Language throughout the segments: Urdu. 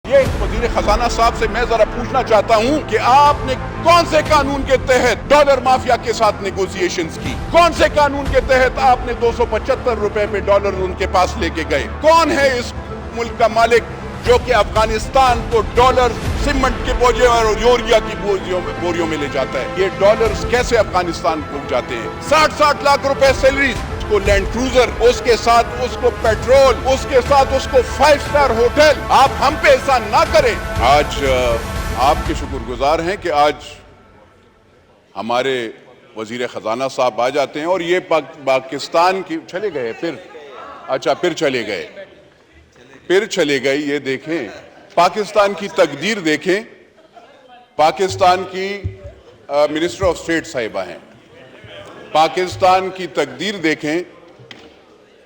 یہ وزیر خزانہ صاحب سے میں ذرا پوچھنا چاہتا ہوں کہ آپ نے کون سے قانون کے تحت ڈالر مافیا کے ساتھ نیگوزیشنز کی؟ کون سے قانون کے تحت آپ نے 275 روپے پہ ڈالر ان کے پاس لے کے گئے؟ کون ہے اس ملک کا مالک جو کہ افغانستان کو ڈالر سیمنٹ کے بوجھے اور یوریا کی بوریوں میں لے جاتا ہے؟ یہ ڈالرز کیسے افغانستان کو جاتے ہیں؟ 60 لاکھ روپے سیلری، اس کو لینڈ کروزر، اس کے ساتھ اس کو پیٹرول، اس کے ساتھ اس کو 5 اسٹار ہوٹل۔ آپ ہم پہ احسان نہ کریں۔ آج آپ کے شکر گزار ہیں کہ آج ہمارے وزیر خزانہ صاحب آ جاتے ہیں اور یہ پاکستان کی چلے گئے پھر چلے گئے یہ دیکھیں پاکستان کی تقدیر دیکھیں۔ پاکستان کی منسٹر آف اسٹیٹ صاحبہ ہیں، پاکستان کی تقدیر دیکھیں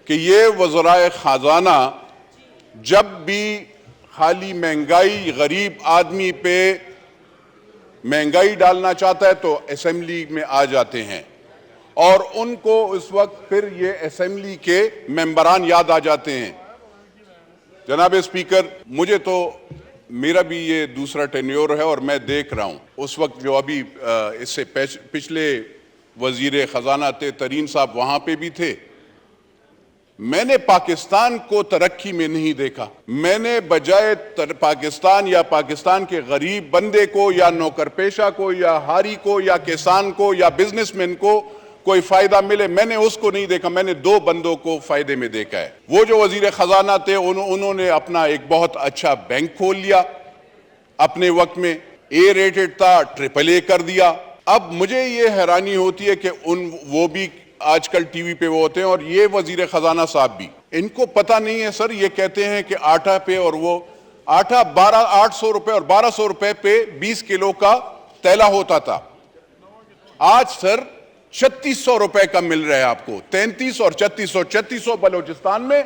کہ یہ وزرائے خزانہ جب بھی خالی مہنگائی، غریب آدمی پہ مہنگائی ڈالنا چاہتا ہے تو اسمبلی میں آ جاتے ہیں اور ان کو اس وقت پھر یہ اسمبلی کے ممبران یاد آ جاتے ہیں۔ جناب اسپیکر، مجھے تو میرا بھی یہ دوسرا ٹینیور ہے اور میں دیکھ رہا ہوں اس وقت جو ابھی اس سے پچھلے وزیر خزانہ تھے ترین صاحب وہاں پہ بھی تھے، میں نے پاکستان کو ترقی میں نہیں دیکھا۔ میں نے بجائے پاکستان یا پاکستان کے غریب بندے کو یا نوکر پیشہ کو یا ہاری کو یا کسان کو یا بزنس مین کو کوئی فائدہ ملے، میں نے اس کو نہیں دیکھا۔ میں نے 2 بندوں کو فائدے میں دیکھا ہے۔ وہ جو وزیر خزانہ تھے انہوں نے اپنا ایک بہت اچھا بینک کھول لیا اپنے وقت میں، اے ریٹڈ تھا، AAA کر دیا۔ اب مجھے یہ حیرانی ہوتی ہے کہ وہ بھی آج کل ٹی وی پہ وہ ہوتے ہیں اور یہ وزیر خزانہ صاحب بھی، ان کو پتہ نہیں ہے سر۔ یہ کہتے ہیں کہ آٹا پہ، اور وہ آٹا 800 روپے اور 1200 روپے پہ 20 کلو کا تیلا ہوتا تھا، آج سر 3600 روپے کا مل رہا ہے آپ کو۔ 33 اور 3600 بلوچستان میں،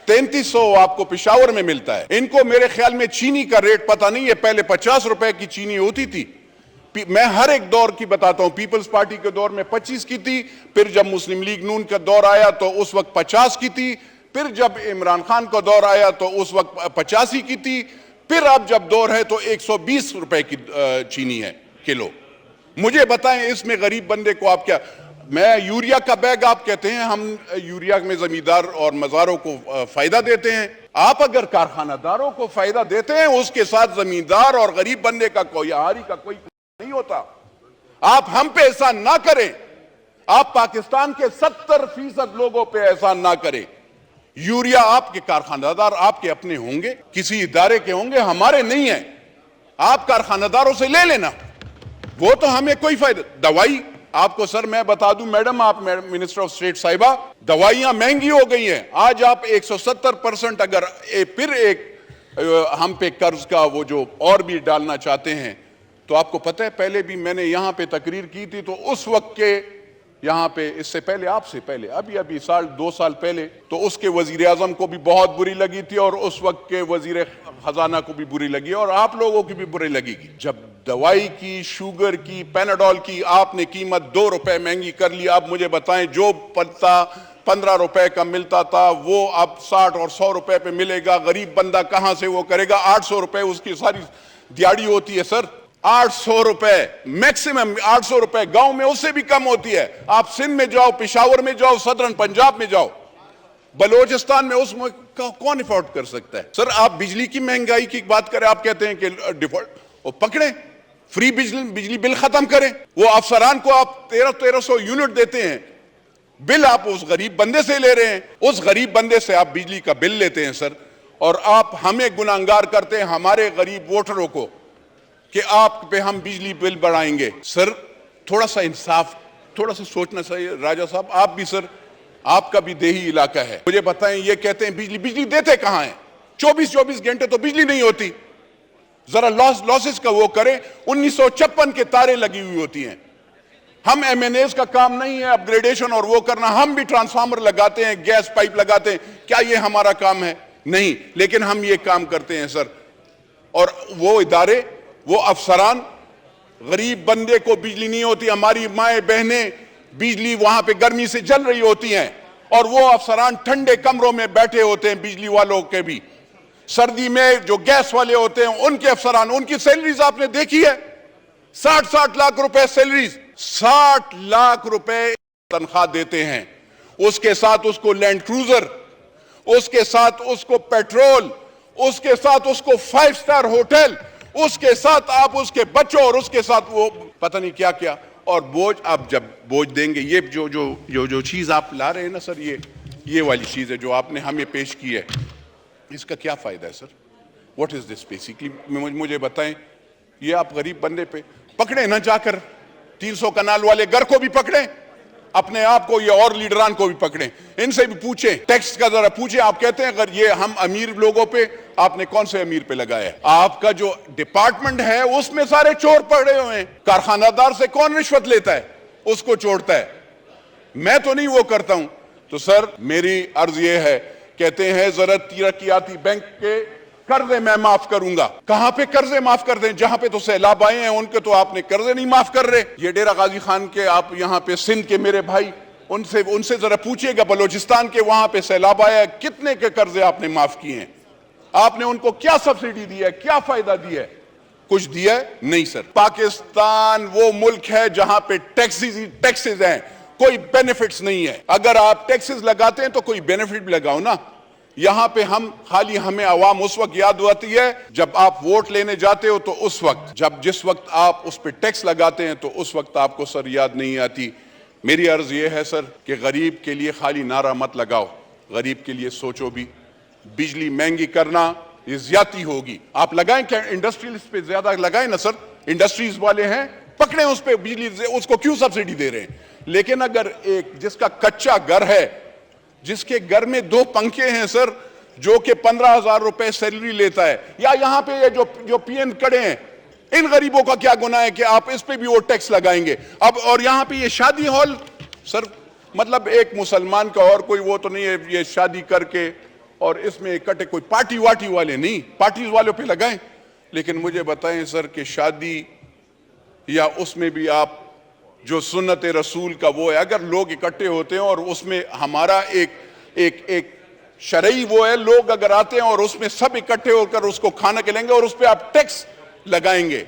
3300 آپ کو پشاور میں ملتا ہے۔ ان کو میرے خیال میں چینی کا ریٹ پتہ نہیں ہے، پہلے 50 روپے کی چینی ہوتی تھی۔ میں ہر ایک دور کی بتاتا ہوں، پیپلز پارٹی کے دور میں 25 کی تھی، پھر جب مسلم لیگ نون کا دور آیا تو اس وقت 50 کی تھی، پھر جب عمران خان کا دور آیا تو اس وقت 85 کی تھی، پھر اب جب دور ہے تو 120 روپے کی چینی ہے کلو۔ مجھے بتائیں اس میں غریب بندے کو آپ کیا، میں یوریا کا بیگ آپ کہتے ہیں ہم یوریا میں زمیندار اور مزاروں کو فائدہ دیتے ہیں۔ آپ اگر کارخانہ داروں کو فائدہ دیتے ہیں، اس کے ساتھ زمیندار اور غریب بندے کا کوئی ہاری کا کوئی نہیں ہوتا۔ آپ ہم پہ احسان نہ کریں، آپ پاکستان کے 70% لوگوں پہ احسان نہ کریں۔ یوریا آپ کے کارخانہ دار آپ کے اپنے ہوں گے، کسی ادارے کے ہوں گے، ہمارے نہیں ہیں۔ آپ کارخانہ داروں سے لے لینا، وہ تو ہمیں کوئی فائدہ۔ دوائی آپ کو سر میں بتا دوں میڈم، آپ منسٹر آف اسٹیٹ صاحبہ، دوائیاں مہنگی ہو گئی ہیں۔ آج آپ 170% اگر پھر ایک ہم پہ قرض کا وہ جو اور بھی ڈالنا چاہتے ہیں، تو آپ کو پتہ ہے پہلے بھی میں نے یہاں پہ تقریر کی تھی تو اس وقت کے یہاں پہ اس سے پہلے، آپ سے پہلے، ابھی 2 سال پہلے، تو اس کے وزیر اعظم کو بھی بہت بری لگی تھی اور اس وقت کے وزیر خزانہ کو بھی بری لگی اور آپ لوگوں کی بھی بری لگی گی۔ جب دوائی کی، شوگر کی، پیناڈول کی آپ نے قیمت 2 روپے مہنگی کر لی، اب مجھے بتائیں جو پلتا 15 روپے کا ملتا تھا وہ اب 60 اور 100 روپے پہ ملے گا۔ غریب بندہ کہاں سے وہ کرے گا؟ 800 روپے اس کی ساری دیہڑی ہوتی ہے سر، 800 روپے میکسیمم، 800 روپے گاؤں میں اس سے بھی کم ہوتی ہے۔ آپ سندھ میں جاؤ، پشاور میں جاؤ، صدرن پنجاب میں جاؤ، بلوچستان میں اس میں کون افورڈ کر سکتا ہے؟ سر آپ بجلی کی مہنگائی کی بات کریں، آپ کہتے ہیں کہ ڈیفالٹ، وہ پکڑیں، فری بجلی بل ختم کریں۔ وہ افسران کو آپ 1300 یونٹ دیتے ہیں، بل آپ اس غریب بندے سے لے رہے ہیں، اس غریب بندے سے آپ بجلی کا بل لیتے ہیں سر، اور آپ ہمیں گناہگار کرتے ہیں، ہمارے غریب ووٹروں کو، کہ آپ پہ ہم بجلی بل بڑھائیں گے۔ سر تھوڑا سا انصاف، تھوڑا سا سوچنا چاہیے۔ راجہ صاحب آپ بھی سر، آپ کا بھی دیہی علاقہ ہے، مجھے بتائیں یہ کہتے ہیں بجلی دیتے کہاں ہیں؟ 24 گھنٹے تو بجلی نہیں ہوتی۔ ذرا لاسز کا وہ کریں، 1956 کے تارے لگی ہوئی ہوتی ہیں۔ ہم M&As کا کام نہیں ہے اپگریڈیشن اور وہ کرنا، ہم بھی ٹرانسفارمر لگاتے ہیں، گیس پائپ لگاتے ہیں، کیا یہ ہمارا کام ہے؟ نہیں، لیکن ہم یہ کام کرتے ہیں سر۔ اور وہ ادارے، وہ افسران، غریب بندے کو بجلی نہیں ہوتی، ہماری مائیں بہنیں بجلی وہاں پہ گرمی سے جل رہی ہوتی ہیں، اور وہ افسران ٹھنڈے کمروں میں بیٹھے ہوتے ہیں بجلی والوں کے بھی۔ سردی میں جو گیس والے ہوتے ہیں ان کے افسران, ان کی سیلریز آپ نے دیکھی ہے, 60 لاکھ روپے سیلریز, 60 لاکھ روپے تنخواہ دیتے ہیں. اس کے ساتھ اس کو لینڈ کروزر, اس کے ساتھ اس کو پیٹرول, اس کے ساتھ اس کو 5 سٹار ہوٹل, اس کے ساتھ آپ اس کے بچوں اور اس کے ساتھ وہ پتہ نہیں کیا کیا. اور بوجھ, آپ جب بوجھ دیں گے, یہ جو چیز آپ لا رہے ہیں نا سر, یہ والی چیز ہے جو آپ نے ہمیں پیش کی ہے, اس کا کیا فائدہ ہے سر؟ What is this basically? مجھے بتائیں. یہ آپ غریب بندے پہ پکڑیں نہ, جا کر 300 کنال والے گھر کو بھی پکڑیں, اپنے آپ کو یہ اور لیڈران کو بھی پکڑیں, ان سے بھی پوچھیں, ٹیکس کا ذرا پوچھیں. آپ کہتے ہیں اگر یہ ہم امیر لوگوں پہ, آپ نے کون سے امیر پہ لگایا ہے؟ آپ کا جو ڈپارٹمنٹ ہے اس میں سارے چور پڑے ہوئے ہیں. کارخانہ دار سے کون رشوت لیتا ہے؟ اس کو چھوڑتا ہے. میں تو نہیں وہ کرتا ہوں. تو سر میری عرض یہ ہے, کہتے ہیں ذرا ترقیاتی بینک کے قرضے میں معاف کروں گا. کہاں پہ قرضے معاف کر دیں؟ جہاں پہ تو سیلاب آئے ہیں ان کے تو آپ نے قرضے نہیں معاف کر رہے. یہ ڈیرہ غازی خان کے, آپ یہاں پہ سندھ کے میرے بھائی, ان سے ذرا پوچھئے گا, بلوچستان کے وہاں پہ سیلاب آیا ہے, کتنے کے قرضے آپ نے معاف کیے ہیں؟ آپ نے ان کو کیا سبسڈی دی ہے, کیا فائدہ دیا ہے؟ کچھ دیا ہے؟ نہیں سر. پاکستان وہ ملک ہے جہاں پہ ٹیکسز ہیں, کوئی بینیفٹس نہیں ہے. اگر آپ ٹیکسز لگاتے ہیں تو کوئی بینیفٹ بھی لگاؤ نا. یہاں پہ خالی ہمیں عوام اس وقت یاد آتی ہے جب آپ ووٹ لینے جاتے ہو, تو اس وقت جس وقت آپ اس پہ ٹیکس لگاتے ہیں تو اس وقت آپ کو سر یاد نہیں آتی. میری عرض یہ ہے سر کہ غریب کے لیے خالی نعرہ مت لگاؤ, غریب کے لیے سوچو بھی. بجلی مہنگی کرنا یہ زیادتی ہوگی. آپ لگائیں کیا انڈسٹریز پہ زیادہ لگائیں نا سر, انڈسٹریز والے ہیں پکڑیں اس پہ بجلی, اس کو کیوں سبسڈی دے رہے ہیں؟ لیکن اگر ایک جس کا کچا گھر ہے, جس کے گھر میں 2 پنکھے ہیں سر, جو کہ 15,000 روپے سیلری لیتا ہے, یا یہاں پہ یہ جو پی این کڑے ہیں, ان غریبوں کا کیا گناہ ہے کہ آپ اس پہ بھی وہ ٹیکس لگائیں گے؟ اب اور یہاں پہ یہ شادی ہال سر, مطلب ایک مسلمان کا اور کوئی وہ تو نہیں ہے, یہ شادی کر کے اور اس میں اکٹھے کوئی پارٹی واٹی والے نہیں, پارٹیز والوں پہ لگائیں. لیکن مجھے بتائیں سر کہ شادی یا اس میں بھی آپ جو سنت رسول کا وہ ہے, اگر لوگ اکٹھے ہوتے ہیں اور اس میں ہمارا ایک شرعی وہ ہے, لوگ اگر آتے ہیں اور اس میں سب اکٹھے ہو کر اس کو کھانا کھلائیں گے اور اس پہ آپ ٹیکس لگائیں گے,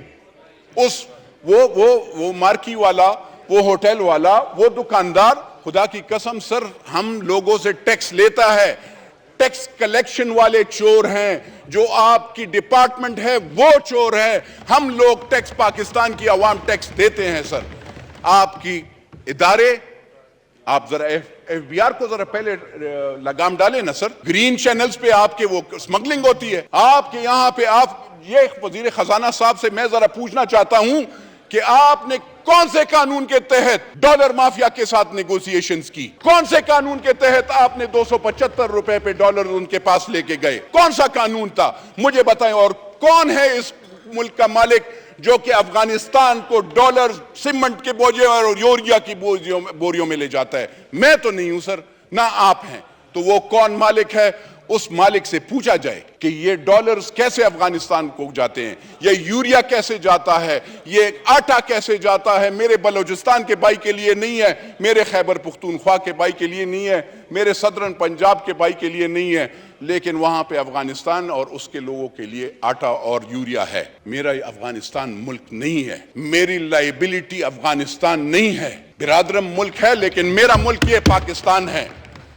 وہ مارکی والا, وہ ہوٹل والا, وہ دکاندار, خدا کی قسم سر ہم لوگوں سے ٹیکس لیتا ہے. ٹیکس کلیکشن والے چور ہیں, جو آپ کی ڈپارٹمنٹ ہے وہ چور ہے. ہم لوگ ٹیکس, پاکستان کی عوام ٹیکس دیتے ہیں سر. آپ کی ادارے, آپ ذرا ایف بی آر کو ذرا پہلے لگام ڈالیں نا سر. گرین چینلز پہ آپ کے وہ سمگلنگ ہوتی ہے. آپ کے یہاں پہ یہ وزیر خزانہ صاحب سے میں ذرا پوچھنا چاہتا ہوں کہ آپ نے کون سے قانون کے تحت ڈالر مافیا کے ساتھ نیگوسیشنز کی؟ کون سے قانون کے تحت آپ نے 275 روپے پہ ڈالر ان کے پاس لے کے گئے؟ کون سا قانون تھا مجھے بتائیں. اور کون ہے اس ملک کا مالک جو کہ افغانستان کو ڈالر سیمنٹ کے بوجھے اور یوریا کی بوریوں میں لے جاتا ہے؟ میں تو نہیں ہوں سر, نہ آپ ہیں. تو وہ کون مالک ہے؟ اس مالک سے پوچھا جائے کہ یہ ڈالرز کیسے افغانستان کو جاتے ہیں, یہ یوریا کیسے جاتا ہے, یہ آٹا کیسے جاتا ہے. میرے بلوچستان کے بھائی کے لیے نہیں ہے, میرے خیبر پختونخوا کے بھائی کے لیے نہیں ہے, میرے صدرن پنجاب کے بھائی کے لیے نہیں ہے, لیکن وہاں پہ افغانستان اور اس کے لوگوں کے لیے آٹا اور یوریا ہے. میرا افغانستان ملک نہیں ہے, میری لائبلٹی افغانستان نہیں ہے. برادرم ملک ہے لیکن میرا ملک یہ پاکستان ہے.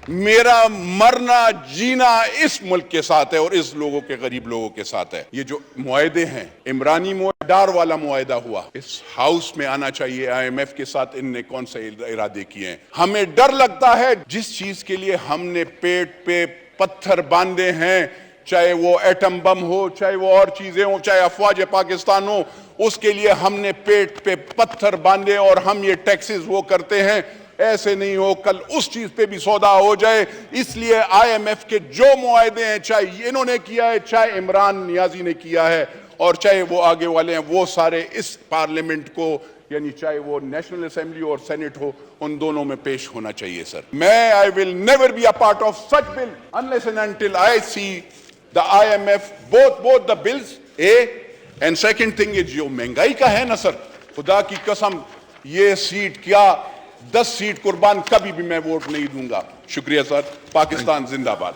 میرا مرنا جینا اس ملک کے ساتھ ہے اور اس لوگوں کے, غریب لوگوں کے ساتھ ہے. یہ جو معاہدے ہیں, عمرانی ڈار والا معاہدہ ہوا, اس ہاؤس میں آنا چاہیے. آئی ایم ایف کے ساتھ ان نے کون سے ارادے کیے ہیں؟ ہمیں ڈر لگتا ہے جس چیز کے لیے ہم نے پیٹ پہ پتھر باندھے ہیں, چاہے وہ ایٹم بم ہو, چاہے وہ اور چیزیں ہوں, چاہے افواج پاکستان ہو, اس کے لیے ہم نے پیٹ پہ پتھر باندھے اور ہم یہ ٹیکسز وہ کرتے ہیں. ایسے نہیں ہو کل اس چیز پہ بھی سودا ہو جائے. اس لیے آئی ایم ایف کے جو معاہدے ہیں, چاہے انہوں نے کیا ہے, چاہے عمران نیازی نے کیا ہے, اور چاہے وہ آگے والے ہیں, وہ سارے اس پارلیمنٹ کو, یعنی چاہے وہ نیشنل اسمبلی اور سینٹ ہو, ان دونوں میں پیش ہونا چاہیے سر. میں I will never be a part of such bill unless and until I see the IMF both the bills. And second thing is جو مہنگائی کا ہے نا سر, خدا کی قسم یہ سیٹ کیا 10 سیٹ قربان کبھی بھی میں ووٹ نہیں دوں گا. شکریہ سر. پاکستان زندہ باد.